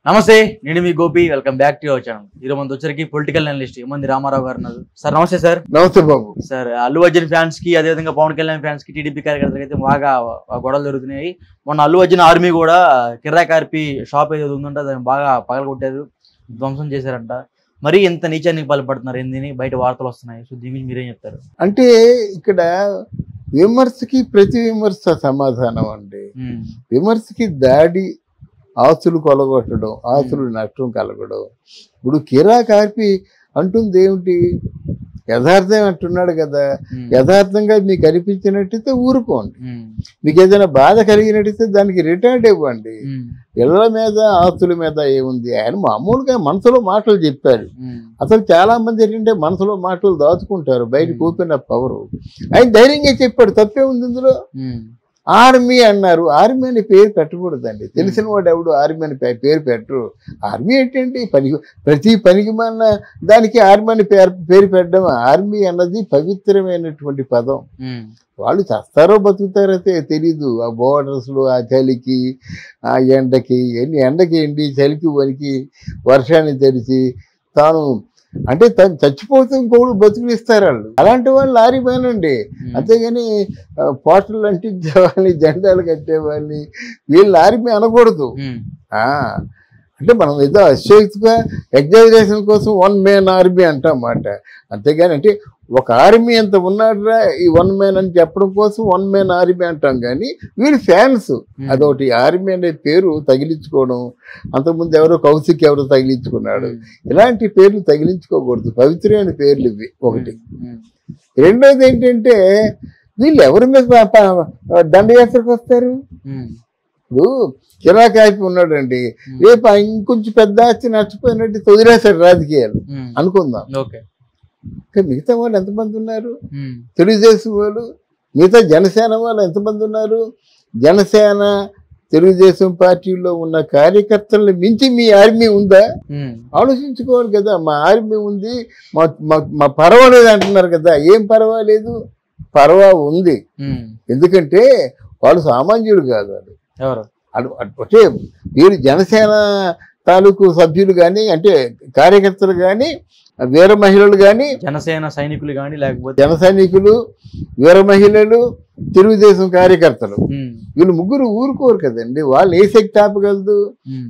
నమస్తే, నేను మీ Gopi. Welcome back to our channel. ఈరోజు మన వచ్చరికి పొలిటికల్ అనలిస్ట్ ఏమంది రామారావు గారు ఉన్నారు. సార్ నమస్తే. సార్ నమస్తే బాబు. సార్, అల్లు అర్జున్ ఫ్యాన్స్ కి, అదేవిధంగా పవన్ కళ్యాణ్ ఫ్యాన్స్ కి, టీడీపీ కార్యకర్తలకు అయితే బాగా గొడవలు జరుగుతున్నాయి. మొన్న అల్లు అర్జున్ ఆర్మీ కూడా కిర్రా కార్పి షాప్ ఏదో ఉందంట, దాన్ని బాగా పగలగొట్టారు, ధ్వంసం చేశారంట. మరి ఎంత నీచానికి పాల్పడుతున్నారు ఏందని బయట వార్తలు వస్తున్నాయి. సో దీని మీరేం చెప్తారు? అంటే ఇక్కడ విమర్శకి ప్రతి విమర్శ సమాధానం అండి. విమర్శకి దాడి, ఆస్తులు కొలగొట్టడం, ఆస్తులు నష్టం కలగడం. ఇప్పుడు కిరా కార్పి అంటుంది ఏమిటి? యథార్థం అంటున్నాడు కదా. యథార్థంగా మీకు అనిపించినట్టయితే ఊరుకోండి, మీకు ఏదైనా బాధ కలిగినట్టయితే దానికి రిటర్న్ ఇవ్వండి. ఇళ్ల మీద, ఆస్తుల మీద ఏముంది? ఆయన మామూలుగా మనసులో మాటలు చెప్పారు. అసలు చాలా మంది ఏంటంటే మనసులో మాటలు దాచుకుంటారు, బయటకు ఓపెన్ అప్ అవరు. ఆయన ధైర్యంగా చెప్పాడు, తప్పే ఉంది ఇందులో. ఆర్మీ అన్నారు. ఆర్మీ అని పేరు పెట్టకూడదండి. తెలిసిన వాడు ఎవడు ఆర్మీ అని పేరు పెట్టరు. ఆర్మీ ఏంటంటే ప్రతి పనికి మన దానికి ఆర్మీ అని పేరు పెట్టడం. ఆర్మీ అన్నది పవిత్రమైనటువంటి పదం. వాళ్ళు చస్తారో బతుకుతారో తెలీదు. ఆ బోర్డర్స్లో, ఆ చలికి, ఆ ఎండకి, ఎండకి ఎండి, చలికి వనికి, వర్షాన్ని తెరిచి తాను అంటే తను చచ్చిపోతే ఇంకోళ్ళు బతుకులిస్తారు వాళ్ళు. అలాంటి వాళ్ళు ఆరిపోయానండి. అంతేగాని పోస్టర్లు అంటించే వాళ్ళని, జెండాలు కట్టేవాళ్ళని వీళ్ళు ఆర్మీ అనకూడదు. అంటే మనం ఏదో అశక్తిగా ఎగ్జామినేషన్ కోసం వన్ మ్యాన్ ఆర్మీ అంటామాట. అంతేగాని అంటే ఒక ఆర్మీ ఎంత ఉన్నాడురా ఈ వన్ మ్యాన్ అని చెప్పడం కోసం వన్ మ్యాన్ ఆర్మీ అంటాం. కానీ వీళ్ళు ఫ్యాన్స్. అదొకటి ఆర్మీ అనే పేరు తగిలించుకోవడం. అంతకుముందు ఎవరో కౌశిక్ ఎవరో తగిలించుకున్నాడు. ఇలాంటి పేర్లు తగిలించుకోకూడదు. పవిత్రమైన పేర్లు ఇవి ఒకటి. రెండోది ఏంటంటే వీళ్ళు ఎవరి మీద దండయాత్రకు వస్తారు? ఇప్పుడు కిరా కార్పి ఉన్నాడండి, రేపు ఇంకొంచెం పెద్ద ఆస్తి నష్టపోయినట్టు వదిలేశారు రాజకీయాలు అనుకుందాం. మిగతా వాళ్ళు ఎంతమంది ఉన్నారు? తెలుగుదేశం వాళ్ళు, మిగతా జనసేన వాళ్ళు ఎంతమంది ఉన్నారు? జనసేన, తెలుగుదేశం పార్టీలో ఉన్న కార్యకర్తలను మించి మీ ఆర్మీ ఉందా? ఆలోచించుకోవాలి కదా. మా ఆర్మీ ఉంది, మా పర్వాలేదు అంటున్నారు కదా. ఏం పర్వాలేదు? పర్వా ఉంది. ఎందుకంటే వాళ్ళు సామాన్యులు కాదు. అంటే వీరు జనసేన తాలూకు సభ్యులు కానీ, అంటే కార్యకర్తలు కానీ, వీర మహిళలు కానీ, జనసేన సైనికులు కానీ, లేకపోతే జన సైనికులు, వీర మహిళలు, తెలుగుదేశం కార్యకర్తలు, వీళ్ళు ముగ్గురు ఊరుకోరు కదండి. వాళ్ళు ఏ శక్తి ఆపగలదు?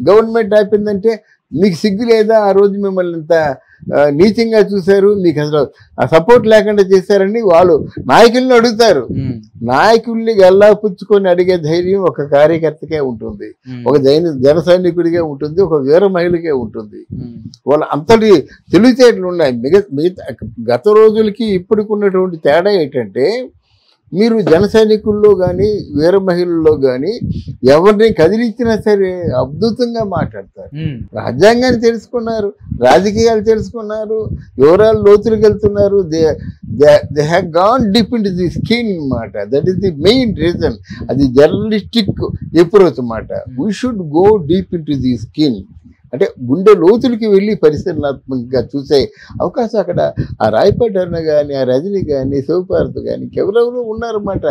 గవర్నమెంట్ ఆపిందంటే మీకు సిగ్గు లేదా? ఆ రోజు మిమ్మల్ని ఇంత నీచంగా చూశారు, మీకు అసలు సపోర్ట్ లేకుండా చేశారని వాళ్ళు నాయకుల్ని అడుగుతారు. నాయకుల్ని గల్లాపుచ్చుకొని అడిగే ధైర్యం ఒక కార్యకర్తకే ఉంటుంది, ఒక జన సైనికుడికే ఉంటుంది, ఒక వీర మహిళకే ఉంటుంది. వాళ్ళ అంతటి తెలివితేటలు ఉన్నాయి. మిగతా గత రోజులకి ఇప్పటికి ఉన్నటువంటి తేడా ఏంటంటే, మీరు జన సైనికుల్లో కానీ, వీర మహిళల్లో కానీ ఎవరిని కదిలించినా సరే అద్భుతంగా మాట్లాడతారు. రాజ్యాంగాన్ని తెలుసుకున్నారు, రాజకీయాలు తెలుసుకున్నారు, వివరాలు లోతులకు వెళ్తున్నారు. They have gone deep into the skin అన్నమాట. That is the main reason. అది జర్నలిస్టిక్ అప్రోచ్ అన్నమాట. We should go deep into the skin. అంటే గుండె లోతులకి వెళ్ళి పరిశీలనాత్మకంగా చూసే అవకాశం అక్కడ ఆ రాయపాటి అన్న కానీ, ఆ రజనీ కానీ, శివపార్వత కానీ ఎవరెవరు ఉన్నారన్నమాట.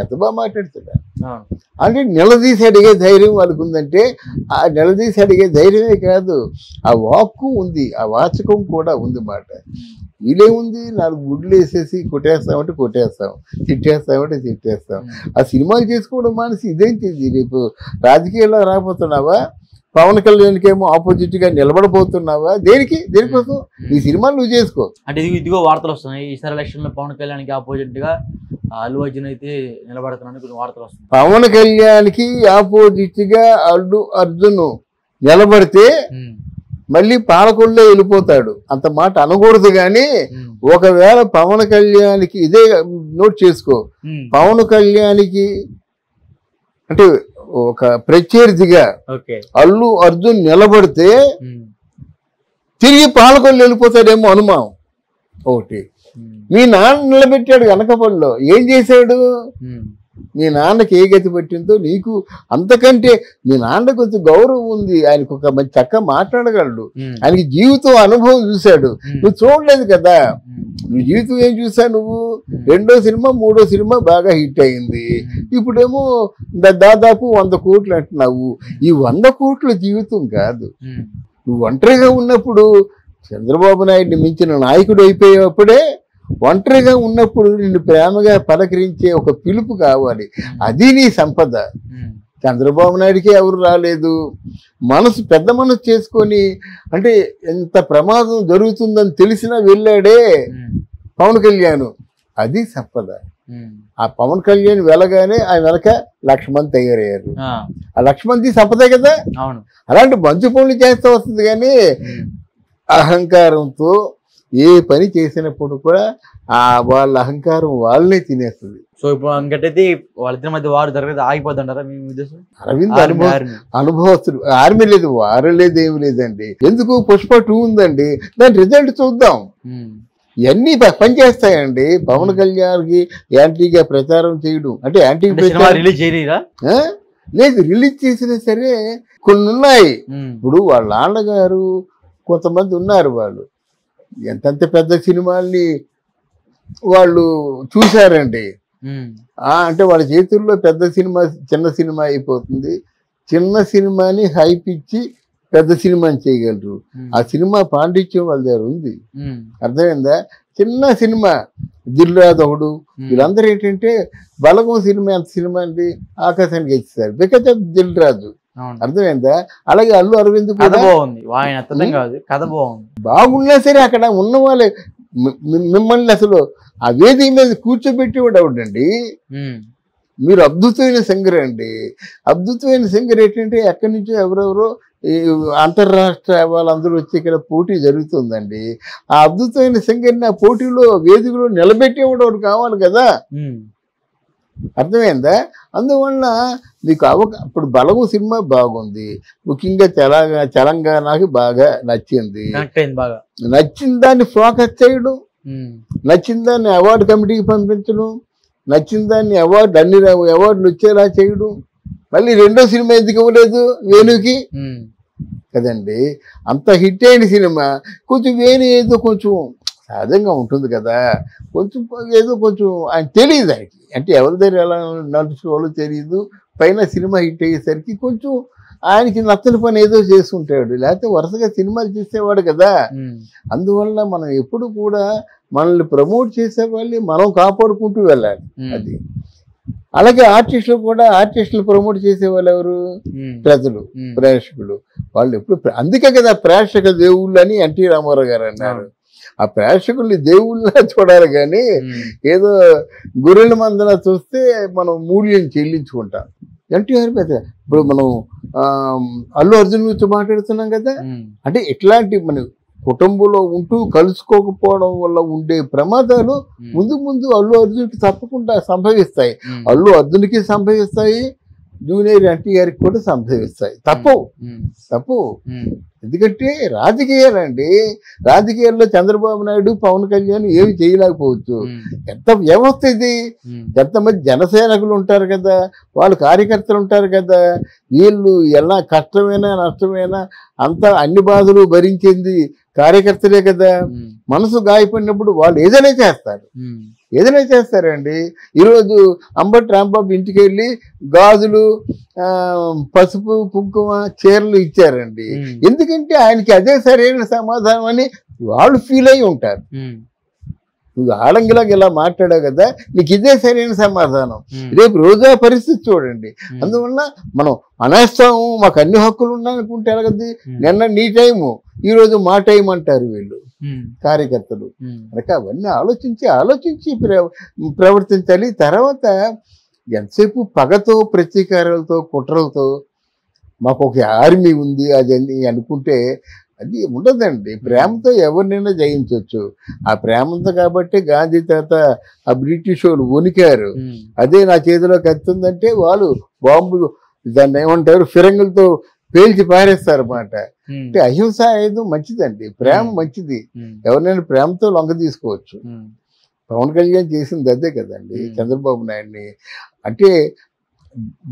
ఎంత బాగా మాట్లాడుతున్నారు. అంటే నిలదీసి అడిగే ధైర్యం వాళ్ళకు ఉందంటే, ఆ నిలదీసి అడిగే ధైర్యమే కాదు, ఆ వాక్కు ఉంది, ఆ వాచకం కూడా ఉంది మాట. వీళ్ళేముంది, 4 గుడ్లు వేసేసి కొట్టేస్తామంటే కొట్టేస్తాం, తిట్టేస్తామంటే తిట్టేస్తాం. ఆ సినిమాలు చేసుకోవడం మానేసి ఇదేంటి? రేపు రాజకీయాల్లో రాబోతున్నావా? పవన్ కళ్యాణ్కి ఏమో ఆపోజిట్ గా నిలబడబోతున్నావా? దేనికోసం? ఈ సినిమాలు నువ్వు చేసుకో. అంటే ఇదిగో వార్తలు వస్తున్నాయి, ఈసారి ఎలక్షన్ లో పవన్ కళ్యాణ్కి ఆపోజిట్ గా అల్లు అర్జున్ అయితే నిలబడుతున్నాను కొన్ని వార్తలు వస్తున్నాయి. పవన్ కళ్యాణ్కి ఆపోజిట్ గా అల్లు అర్జున్ నిలబడితే మళ్ళీ పాలకొల్లే వెళ్ళిపోతాడు. అంత మాట అనకూడదు. కానీ ఒకవేళ పవన్ కళ్యాణ్కి, ఇదే నోట్ చేసుకో, పవన్ కళ్యాణ్కి అంటే ఒక ప్రత్యర్థిగా అల్లు అర్జున్ నిలబడితే తిరిగి పాలకొల్లు వెళ్ళిపోతాడేమో అనుమానం ఒకటి. మీ నాన్న నిలబెట్టాడు అనకాపల్లిలో. ఏం చేశాడు? మీ నాన్నకి ఏ గతి పట్టిందో నీకు అంతకంటే మీ నాన్న కొంచెం గౌరవం ఉంది, ఆయనకు ఒక మంచి చక్కగా మాట్లాడగలడు, ఆయనకి జీవితం అనుభవం చూశాడు, నువ్వు చూడలేదు కదా. నువ్వు జీవితం ఏం చూసావు నువ్వు? 2వ సినిమా 3వ సినిమా బాగా హిట్ అయింది, ఇప్పుడేమో దాదాపు 100 కోట్లు అంటున్నావు. ఈ 100 కోట్ల జీవితం కాదు. నువ్వు ఒంటరిగా ఉన్నప్పుడు చంద్రబాబు నాయుడిని మించిన నాయకుడు అయిపోయేప్పుడే, ఒంటరిగా ఉన్నప్పుడు నిన్ను ప్రేమగా పలకరించే ఒక పిలుపు కావాలి, అది నీ సంపద. చంద్రబాబు నాయుడికి ఎవరు రాలేదు, మనసు పెద్ద మనసు చేసుకొని, అంటే ఎంత ప్రమాదం జరుగుతుందని తెలిసినా వెళ్ళాడే పవన్ కళ్యాణ్, అది సంపద. ఆ పవన్ కళ్యాణ్ వెళ్ళగానే ఆయన వెనక 1,00,000 మంది తయారయ్యారు, ఆ 1,00,000 మంది సంపదే కదా. అలాంటి మంచి పనులు చేస్తూ వస్తుంది, కానీ అహంకారంతో ఏ పని చేసినప్పుడు కూడా వాళ్ళ అహంకారం వాళ్ళనే తినేస్తుంది. సో ఇప్పుడు ఇంకటైతే వాళ్ళిద్దరి మధ్య వారు జరగదు, ఆగిపోద్ది అంటారా మీ ఉద్దేశం? అరవింద్ అనుభవస్తుడు, ఆర్మీ లేదు, వారు లేదు, ఏమి లేదండి. ఎందుకు? పుష్ప 2 ఉందండి, దాని రిజల్ట్ చూద్దాం. ఇవన్నీ పనిచేస్తాయండి. పవన్ కళ్యాణ్కి యాంటీగా ప్రచారం చేయడం అంటే యాంటీ రిలీజ్ చేయలేదా? లేదు, రిలీజ్ చేసినా సరే కొన్ని ఉన్నాయి. ఇప్పుడు వాళ్ళ నాన్నగారు కొంతమంది ఉన్నారు, వాళ్ళు ఎంతంత పెద్ద సినిమాల్ని వాళ్ళు చూశారండి. అంటే వాళ్ళ చేతుల్లో పెద్ద సినిమా చిన్న సినిమా అయిపోతుంది, చిన్న సినిమాని హైప్ ఇచ్చి పెద్ద సినిమాని చేయగలరు. ఆ సినిమా పాండిత్యం వాళ్ళ దగ్గర ఉంది, అర్థమైందా? చిన్న సినిమా దిల్రాజు ఒకడు, వీళ్ళందరూ ఏంటంటే బలగం సినిమా ఎంత సినిమా అండి, ఆకాశానికి ఇచ్చేసారు బికాజ్ ఆఫ్ దిల్రాజు, అర్థమైందా? అలాగే అల్లు అరవింద్ బాగున్నా సరే అక్కడ ఉన్న వాళ్ళే మిమ్మల్ని అసలు ఆ వేదిక మీద కూర్చోబెట్టేవాడు ఎవడండి? మీరు అద్భుతమైన సింగర్ అండి. అద్భుతమైన సింగర్ ఏంటంటే ఎక్కడి నుంచో ఎవరెవరో అంతర్రాష్ట్ర వాళ్ళందరూ వచ్చి ఇక్కడ పోటీ జరుగుతుందండి. ఆ అద్భుతమైన సింగర్ని ఆ పోటీలో వేదికలో నిలబెట్టేవాడు కావాలి కదా, అర్థమైందా? అందువల్ల మీకు ఇప్పుడు బలగం సినిమా బాగుంది, ముఖ్యంగా తెలంగాణకి బాగా నచ్చింది. నచ్చిన దాన్ని ఫోకస్ చేయడం, నచ్చిన దాన్ని అవార్డు కమిటీకి పంపించడం, నచ్చిన దాన్ని అన్ని అవార్డులు వచ్చేలా చేయడం. మళ్ళీ 2వ సినిమా ఎందుకు ఇవ్వలేదు వేణుకి కదండి? అంత హిట్ అయిన సినిమా కొంచెం వేణు ఏదో కొంచెం సహజంగా ఉంటుంది కదా, కొంచెం ఏదో కొంచెం ఆయన తెలియదు, ఆయనకి అంటే ఎవరి దగ్గర ఎలా నడుచుకోవాలో తెలియదు. పైన సినిమా హిట్ అయ్యేసరికి కొంచెం ఆయనకి నచ్చని పని ఏదో చేసుకుంటాడు, లేకపోతే వరుసగా సినిమాలు చేసేవాడు కదా. అందువల్ల మనం ఎప్పుడు కూడా మనల్ని ప్రమోట్ చేసేవాళ్ళని మనం కాపాడుకుంటూ వెళ్ళాలి. అది అలాగే ఆర్టిస్టులు కూడా, ఆర్టిస్టులు ప్రమోట్ చేసేవాళ్ళు ఎవరు? ప్రజలు, ప్రేక్షకులు. వాళ్ళు ఎప్పుడు అందుకే కదా ప్రేక్షక దేవుళ్ళు అని ఎన్టీ రామారావు గారు అన్నారు. ఆ ప్రేక్షకుల్ని దేవుళ్ళ చూడాలి, కానీ ఏదో గొర్రెల మందన చూస్తే మనం మూల్యం చెల్లించుకుంటాం. ఎన్టీఆర్ మీద ఇప్పుడు మనం అల్లు అర్జున్ గురించి మాట్లాడుతున్నాం కదా, అంటే ఇట్లాంటి మన కుటుంబంలో ఉంటూ కలుసుకోకపోవడం వల్ల ఉండే ప్రమాదాలు ముందు ముందు అల్లు అర్జున్కి తప్పకుండా సంభవిస్తాయి. అల్లు అర్జున్కి సంభవిస్తాయి, జూనియర్ ఎన్టీఆర్కి కూడా సంభవిస్తాయి. తప్పు ఎందుకంటే రాజకీయాలండి, రాజకీయాల్లో చంద్రబాబు నాయుడు పవన్ కళ్యాణ్ ఏమి చేయలేకపోవచ్చు. ఎంత వ్యవస్థ ఇది, ఎంతమంది జనసేనకులు ఉంటారు కదా, వాళ్ళు కార్యకర్తలు ఉంటారు కదా, వీళ్ళు ఎలా కష్టమైనా నష్టమైనా అంతా అన్ని బాధలు భరించింది కార్యకర్తలే కదా. మనసు గాయపడినప్పుడు వాళ్ళు ఏదైనా చేస్తారండి. ఈరోజు అంబటి రాంబాబు ఇంటికి వెళ్ళి గాజులు, పసుపు, కుంకుమ, చీరలు ఇచ్చారండి. ఎందుకంటే ఆయనకి అదే సరైన సమాధానం అని వాళ్ళు ఫీల్ అయి ఉంటారు. నువ్వు ఆడంగిలాగా ఇలా మాట్లాడావు కదా, నీకు ఇదే సరైన సమాధానం. రేపు రోజా పరిస్థితి చూడండి. అందువల్ల మనం అనేస్తాము, మాకు అన్ని హక్కులు ఉన్నాయనుకుంటే ఎలాగది? నిన్న నీ టైము, ఈరోజు మా టైం అంటారు వీళ్ళు కార్యకర్తలు. కనుక అవన్నీ ఆలోచించి ప్రవర్తించాలి. తర్వాత ఎంతసేపు పగతో, ప్రతీకారాలతో, కుట్రలతో మాకు ఒక ఆర్మీ ఉంది అది అనుకుంటే అది ఉండదండి. ప్రేమతో ఎవరినైనా జయించవచ్చు. ఆ ప్రేమతో కాబట్టి గాంధీ తాత ఆ బ్రిటిష్ వాళ్ళు వణికారు. అదే నా చేతిలో కత్తుందంటే వాళ్ళు బాంబులు, దాన్ని ఏమంటారు, ఫిరంగులతో పేల్చి పారేస్తారు అన్నమాట. అంటే అహింస అనేది మంచిదండి, ప్రేమ మంచిది. ఎవరినైనా ప్రేమతో లొంగ తీసుకోవచ్చు. పవన్ కళ్యాణ్ చేసింది అదే కదండి. చంద్రబాబు నాయుడిని అంటే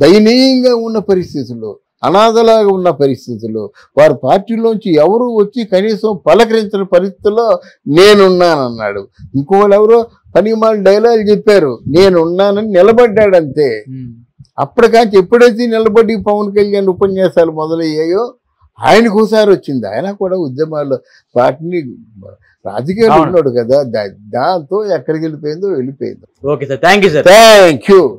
దయనీయంగా ఉన్న పరిస్థితుల్లో, అనాథలాగా ఉన్న పరిస్థితుల్లో, వారి పార్టీలోంచి ఎవరు వచ్చి కనీసం పలకరించిన పరిస్థితుల్లో నేనున్నానన్నాడు. ఇంకోళ్ళు ఎవరో పనిమాల డైలాగ్ చెప్పారు, నేనున్నానని నిలబడ్డాడంతే. అప్పటికాంచి ఎప్పుడైతే నిలబడి పవన్ కళ్యాణ్ ఉపన్యాసాలు మొదలయ్యాయో ఆయనకు ఒకసారి వచ్చింది. ఆయన కూడా ఉద్యమాల్లో పార్టీని రాజకీయాలు ఉన్నాడు కదా, దాంతో ఎక్కడికి వెళ్ళిపోయిందో. Okay sir, thank you sir. Thank you.